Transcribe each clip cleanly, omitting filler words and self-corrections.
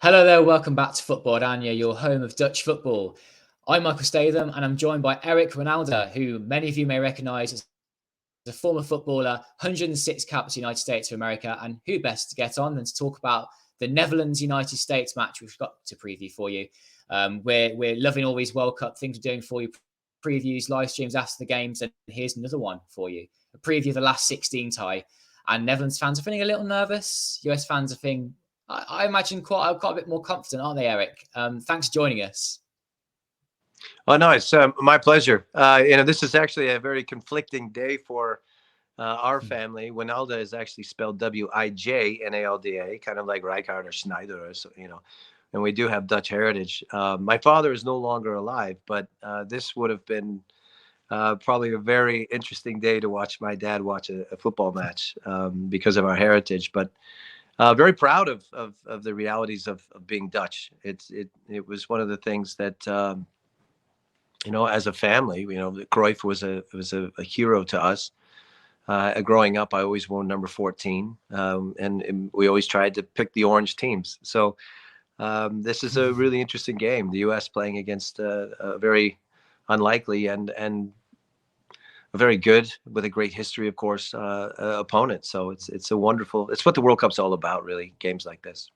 Hello there, welcome back to Football-Oranje, your home of Dutch football. I'm Michael Statham and I'm joined by Eric Wynalda, who many of you may recognise as a former footballer, 106 caps for the United States of America, and who best to get on than to talk about the Netherlands-United States match we've got to preview for you. We're loving all these World Cup things we're doing for you, previews, live streams after the games, and here's another one for you. A preview of the last 16 tie, and Netherlands fans are feeling a little nervous. US fans are feeling, I imagine, quite a bit more confident, aren't they, Eric? Thanks for joining us. Oh, no, it's my pleasure. This is actually a very conflicting day for our family. Wynalda is actually spelled Wijnalda, kind of like Rijkaard or Schneider, and we do have Dutch heritage. My father is no longer alive, but this would have been probably a very interesting day to watch my dad watch a football match because of our heritage. But very proud of the realities of being Dutch. It was one of the things that as a family, Cruyff was a hero to us. Growing up, I always wore number 14, and we always tried to pick the orange teams. So this is a really interesting game. The U.S. playing against a very unlikely and a very good, with a great history, of course, opponent. So it's what the World Cup's all about, really. Games like this.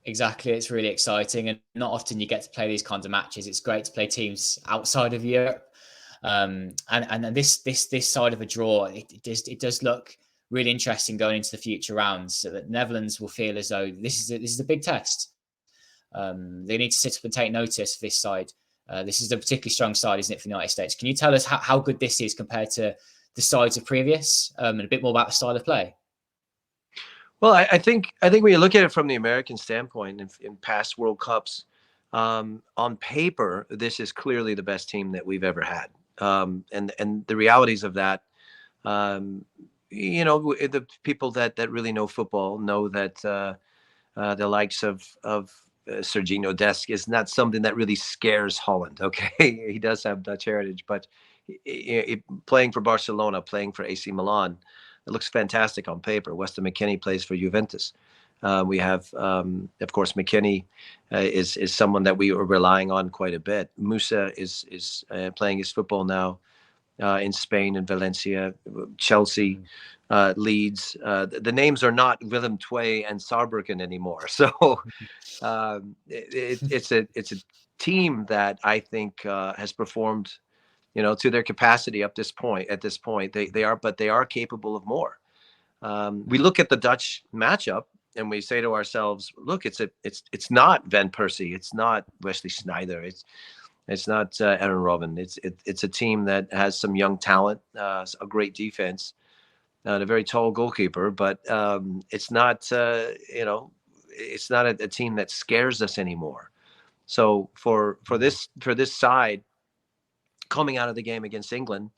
Exactly, it's really exciting, and not often you get to play these kinds of matches. It's great to play teams outside of Europe, and this side of a draw, it does look really interesting going into the future rounds. So that Netherlands will feel as though this is a big test. They need to sit up and take notice of this side. This is a particularly strong side, isn't it, for the United States? Can you tell us how good this is compared to the sides of previous, and a bit more about the style of play? Well, I think when you look at it from the American standpoint, in past World Cups, on paper, this is clearly the best team that we've ever had. And the realities of that, the people that really know football know that the likes of Serginho Dest is not something that really scares Holland. Okay, he does have Dutch heritage, but playing for Barcelona, playing for AC Milan, it looks fantastic on paper. Weston McKennie plays for Juventus. We have, of course, McKennie is someone that we are relying on quite a bit. Musa is playing his football now in Spain and Valencia, Chelsea, Leeds. The names are not Willem II and Saarbrücken anymore. So it's a team that I think has performed, to their capacity at this point. They are capable of more. We look at the Dutch matchup and we say to ourselves, look, it's not Van Persie, it's not Wesley Sneijder, it's not Aaron Robben. It's a team that has some young talent, a great defense, and a very tall goalkeeper, but it's not it's not a team that scares us anymore. So for this side, coming out of the game against England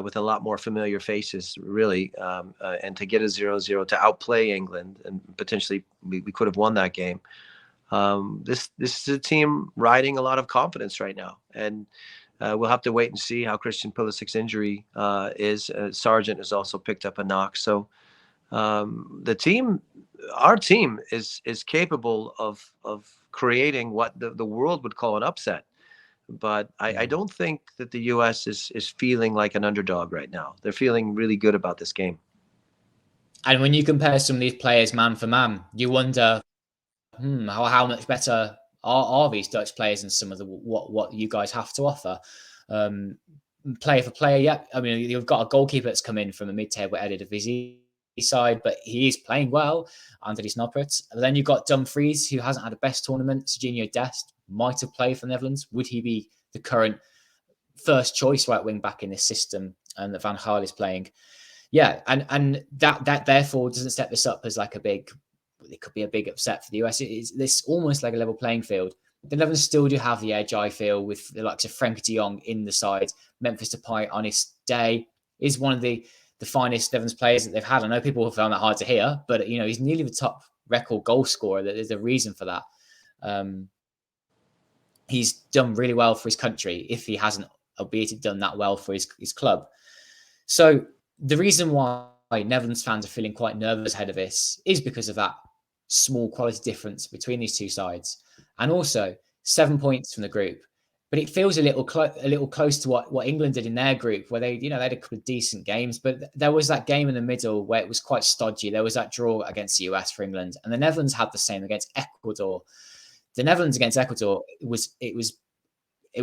with a lot more familiar faces, really, and to get a 0-0, to outplay England, and potentially we could have won that game. This is a team riding a lot of confidence right now, and we'll have to wait and see how Christian Pulisic's injury is. Sargent has also picked up a knock, so our team is capable of creating what the world would call an upset. But I don't think that the U.S. is feeling like an underdog right now. They're feeling really good about this game. And when you compare some of these players man for man, you wonder, how much better are these Dutch players than some of what you guys have to offer? Player for player, yeah. I mean, you've got a goalkeeper that's come in from a mid-table Eredivisie side, but he is playing well, Andries Noppert. And then you've got Dumfries, who hasn't had a best tournament. Serginho Dest might have played for the Netherlands. Would he be the current first choice right wing back in this system and that Van Gaal is playing? Yeah, and that therefore doesn't set this up as like it could be a big upset for the US. It's almost like a level playing field. The Netherlands still do have the edge, I feel, with the likes of Frenkie de Jong in the side. Memphis Depay on his day is one of the finest Netherlands players that they've had. I know people have found that hard to hear, but he's nearly the top record goal scorer. There's a reason for that. He's done really well for his country, if he hasn't, albeit done that well for his club. So the reason why Netherlands fans are feeling quite nervous ahead of this is because of that small quality difference between these two sides, and also 7 points from the group. But it feels a little close to what England did in their group, where they had a couple of decent games, but there was that game in the middle where it was quite stodgy. There was that draw against the US for England, and the Netherlands had the same against Ecuador. The Netherlands against Ecuador, it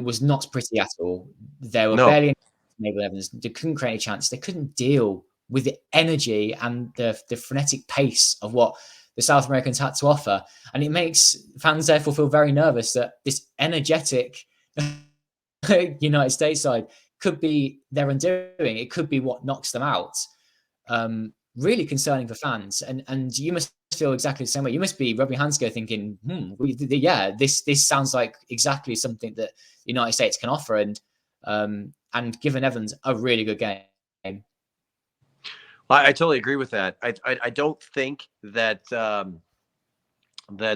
was not pretty at all. They were barely enable Evans. They couldn't create a chance. They couldn't deal with the energy and the frenetic pace of what the South Americans had to offer. And it makes fans therefore feel very nervous that this energetic United States side could be their undoing. It could be what knocks them out. Really concerning for fans. And you must feel exactly the same way. You must be rubbing hands together thinking, this sounds like exactly something that the United States can offer, and given Evans a really good game. I totally agree with that. I don't think that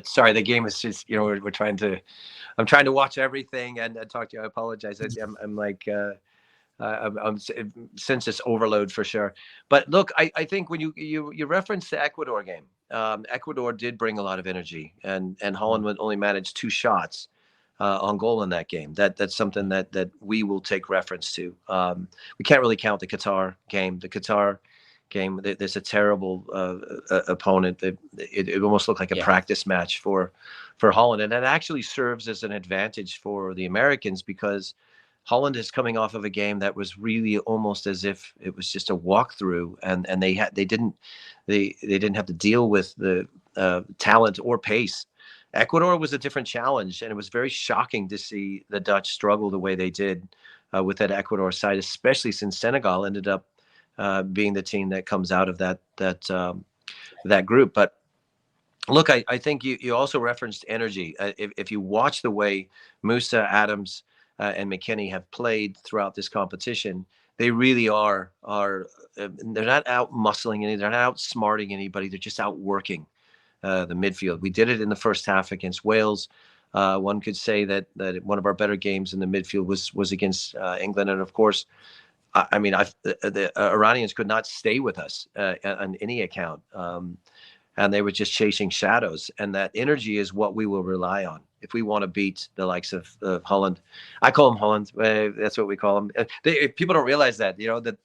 sorry, the game is just, I'm trying to watch everything and talk to you. I apologize. I'm like I'm sense overload for sure. But look, I think when you reference the Ecuador game, Ecuador did bring a lot of energy, and Holland would only manage 2 shots on goal in that game. That's something that we will take reference to. We can't really count the Qatar game. The Qatar game, there's a terrible opponent. It almost looked like a practice match for Holland, and that actually serves as an advantage for the Americans, because Holland is coming off of a game that was really almost as if it was just a walkthrough, and they didn't have to deal with the talent or pace. Ecuador was a different challenge, and it was very shocking to see the Dutch struggle the way they did with that Ecuador side, especially since Senegal ended up being the team that comes out of that group. But look, I think you also referenced energy. If you watch the way Musa, Adams, and McKennie have played throughout this competition, they really are they're not out muscling any, they're not outsmarting anybody, they're just outworking the midfield. We did it in the first half against Wales. One could say that one of our better games in the midfield was against England, and of course, I mean, the Iranians could not stay with us on any account, and they were just chasing shadows. And that energy is what we will rely on if we want to beat the likes of Holland. I call them Holland. That's what we call them. People don't realize that, that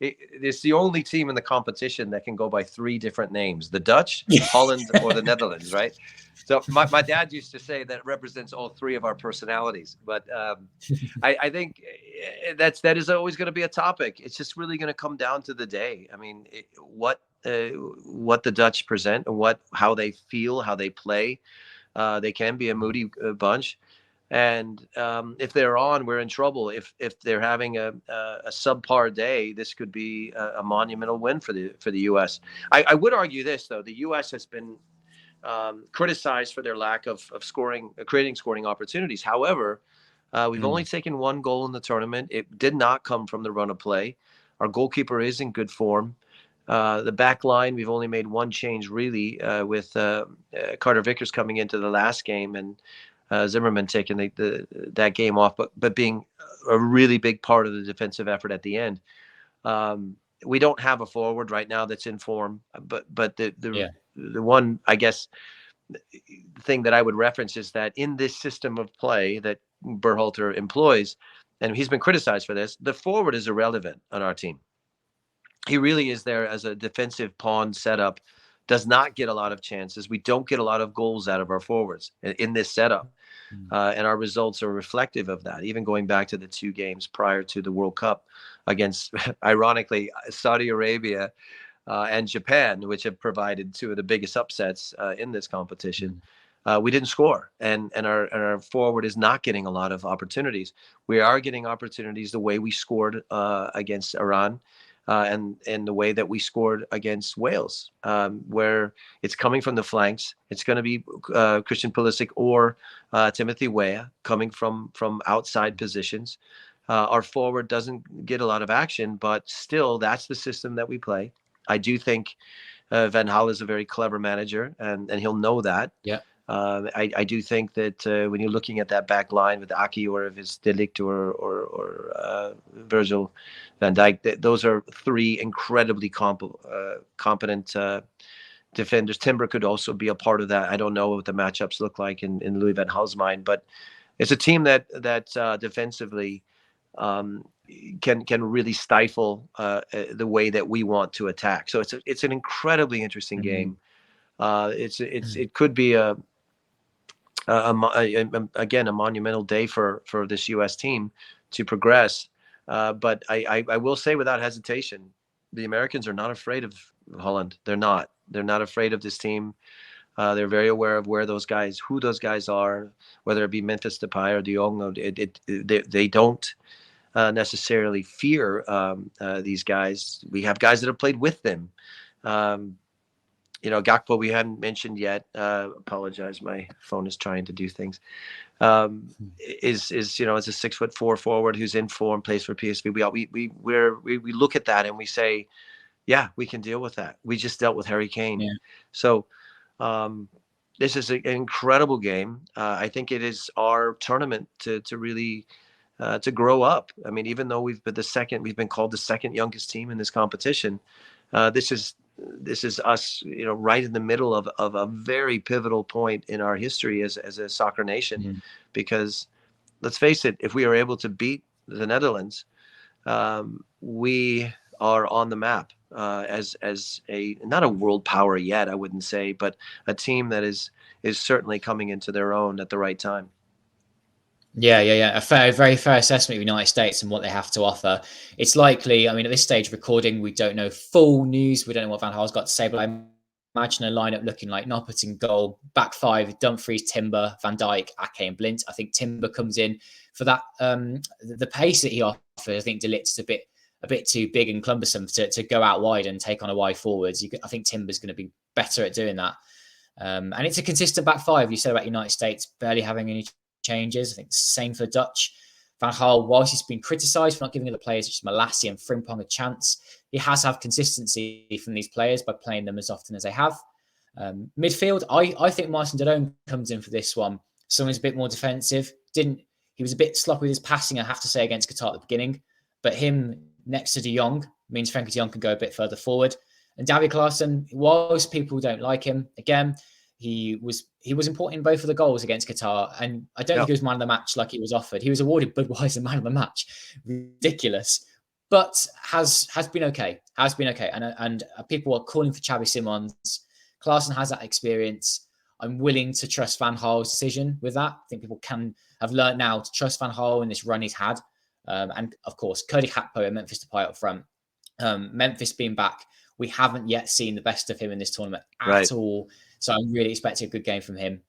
it's the only team in the competition that can go by 3 different names: the Dutch, Holland, or the Netherlands, right? So my dad used to say that represents all 3 of our personalities. But I think that is always going to be a topic. It's just really going to come down to the day. I mean, what the Dutch present and how they feel, how they play. They can be a moody bunch. And if they're on, we're in trouble. If they're having a subpar day, this could be a monumental win for the U.S. I would argue this, though: the U.S. has been criticized for their lack of creating scoring opportunities. However, we've only taken 1 goal in the tournament. It did not come from the run of play. Our goalkeeper is in good form. The back line, we've only made 1 change really, with Carter Vickers coming into the last game, and Zimmerman taking that game off, but being a really big part of the defensive effort at the end. We don't have a forward right now that's in form, but the one, I guess, thing that I would reference is that in this system of play that Berhalter employs, and he's been criticized for this, the forward is irrelevant on our team. He really is there as a defensive pawn setup, does not get a lot of chances. We don't get a lot of goals out of our forwards in this setup. And our results are reflective of that, even going back to the 2 games prior to the World Cup against, ironically, Saudi Arabia and Japan, which have provided 2 of the biggest upsets in this competition. We didn't score, and our forward is not getting a lot of opportunities. We are getting opportunities the way we scored against Iran. And the way that we scored against Wales, where it's coming from the flanks. It's going to be Christian Pulisic or Timothy Weah coming from outside positions. Our forward doesn't get a lot of action, but still, that's the system that we play. I do think Van Gaal is a very clever manager, and he'll know that. Yeah. I do think that when you're looking at that back line with Aki, or if it's De Ligt or Virgil van Dijk, those are 3 incredibly competent defenders. Timber could also be a part of that. I don't know what the matchups look like in Louis van Gaal's mind, but it's a team that defensively um, can really stifle the way that we want to attack. So it's an incredibly interesting game. It could be again a monumental day for this U.S. team to progress. But I will say without hesitation, the Americans are not afraid of Holland. They're not. They're not afraid of this team. They're very aware of who those guys are, whether it be Memphis Depay or De Jong. They don't necessarily fear these guys. We have guys that have played with them. Gakpo we hadn't mentioned yet. Apologize, my phone is trying to do things. Is is a 6'4" forward who's in form, plays for PSV. We look at that and we say, yeah, we can deal with that. We just dealt with Harry Kane. Yeah. So this is an incredible game. I think it is our tournament to really to grow up. I mean, even though we've been called the second youngest team in this competition. This is us, right in the middle of a very pivotal point in our history as a soccer nation, because let's face it, if we are able to beat the Netherlands, we are on the map as a not a world power yet, I wouldn't say, but a team that is certainly coming into their own at the right time. Yeah. A very fair assessment of the United States and what they have to offer. It's likely, I mean, at this stage of recording, we don't know full news. We don't know what Van Gaal's got to say, but I imagine a lineup looking like Noppert in goal, back five, Dumfries, Timber, Van Dijk, Ake and Blint. I think Timber comes in for that, the pace that he offers. I think De Ligt's a bit too big and cumbersome to go out wide and take on a wide forwards. I think Timber's going to be better at doing that. And it's a consistent back five. You said about United States barely having any changes. I think same for the Dutch. Van Gaal, whilst he's been criticised for not giving other players such as Malassi and Frimpong a chance, he has had consistency from these players by playing them as often as they have. Midfield, I think Martin de Roon comes in for this one. Someone's a bit more defensive. He was a bit sloppy with his passing, I have to say, against Qatar at the beginning. But him next to De Jong means Frenkie de Jong can go a bit further forward. And David Klaassen, whilst people don't like him, again, he was important in both of the goals against Qatar, and I don't think he was man of the match like he was offered. He was awarded Budweiser man of the match, ridiculous, but has been okay. And people are calling for Xavi Simons. Klaassen has that experience. I'm willing to trust Van Gaal's decision with that. I think people have learned now to trust Van Gaal in this run he's had, and of course, Cody Gakpo and Memphis Depay up front. Memphis being back, we haven't yet seen the best of him in this tournament at all. So I'm really expecting a good game from him.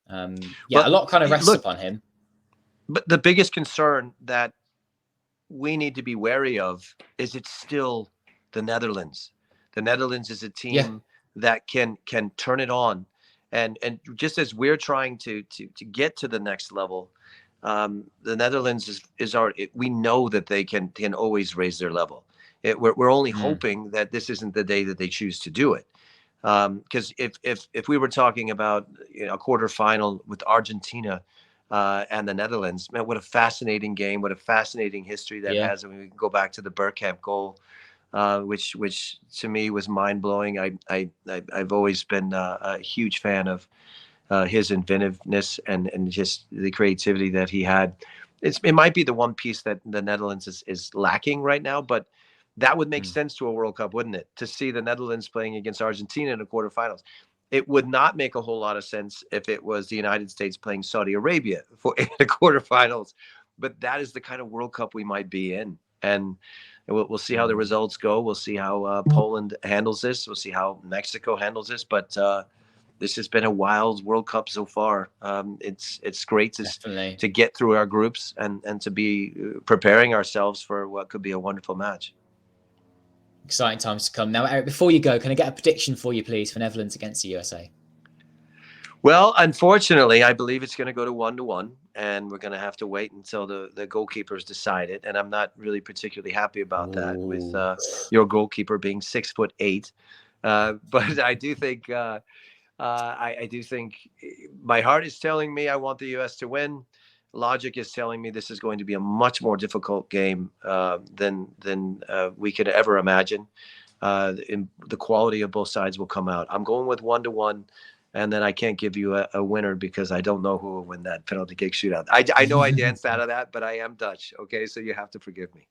A lot kind of rests upon him. But the biggest concern that we need to be wary of is it's still the Netherlands. The Netherlands is a team that can turn it on. And just as we're trying to get to the next level, the Netherlands we know that they can always raise their level. We're only hoping that this isn't the day that they choose to do it. Because if we were talking about a quarterfinal with Argentina and the Netherlands, man, what a fascinating game! What a fascinating history that has. I mean, we can go back to the Bergkamp goal, which to me was mind blowing. I've always been a huge fan of his inventiveness and just the creativity that he had. It might be the one piece that the Netherlands is lacking right now, but that would make sense to a World Cup, wouldn't it? To see the Netherlands playing against Argentina in the quarterfinals. It would not make a whole lot of sense if it was the United States playing Saudi Arabia in the quarterfinals. But that is the kind of World Cup we might be in. And we'll see how the results go. We'll see how Poland handles this. We'll see how Mexico handles this. But this has been a wild World Cup so far. It's great to get through our groups and to be preparing ourselves for what could be a wonderful match. Exciting times to come. Now, Eric, before you go, can I get a prediction for you, please, for Netherlands against the USA? Well, unfortunately, I believe it's going to go to 1-1, and we're going to have to wait until the goalkeepers decide it. And I'm not really particularly happy about that, with your goalkeeper being 6'8". But I do think I do think my heart is telling me I want the US to win. Logic is telling me this is going to be a much more difficult game than we could ever imagine. the quality of both sides will come out. I'm going with 1-1. And then I can't give you a winner because I don't know who will win that penalty kick shootout. I know I danced out of that, but I am Dutch. Okay, so you have to forgive me.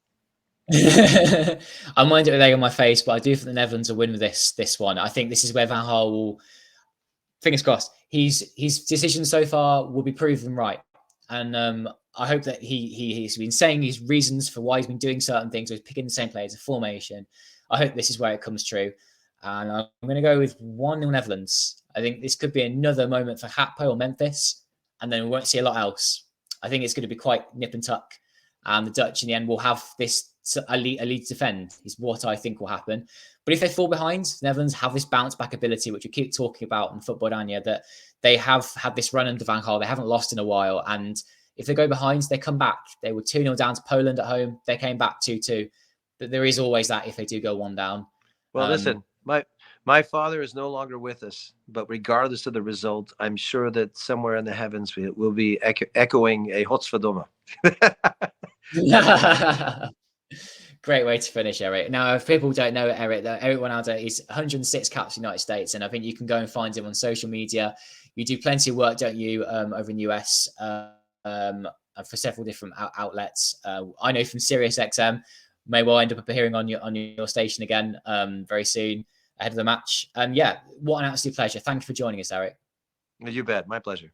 I mind it with egg on my face, but I do think the Netherlands will win with this one. I think this is where Van Gaal will, fingers crossed, his decisions so far will be proven right. And I hope that he's been saying his reasons for why he's been doing certain things. So he's picking the same players, a formation. I hope this is where it comes true. And I'm going to go with 1-0 Netherlands. I think this could be another moment for Gakpo or Memphis, and then we won't see a lot else. I think it's going to be quite nip and tuck. And the Dutch, in the end, will have this a lead to defend, is what I think will happen. But if they fall behind, the Netherlands have this bounce back ability, which we keep talking about in Football-Oranje, that they have had this run under Van Gaal. They haven't lost in a while. And if they go behind, they come back. They were 2-0 down to Poland at home. They came back 2-2. But there is always that if they do go 1 down. Well, listen, my father is no longer with us, but regardless of the result, I'm sure that somewhere in the heavens we'll be echoing a Godsverdomme. Great way to finish, Eric. Now, if people don't know Eric, Eric Wynalda is 106 caps in the United States, and I think you can go and find him on social media. You do plenty of work, don't you, over in the US for several different outlets. I know from SiriusXM, may well end up appearing on your station again very soon ahead of the match. Yeah, what an absolute pleasure. Thank you for joining us, Eric. You bet. My pleasure.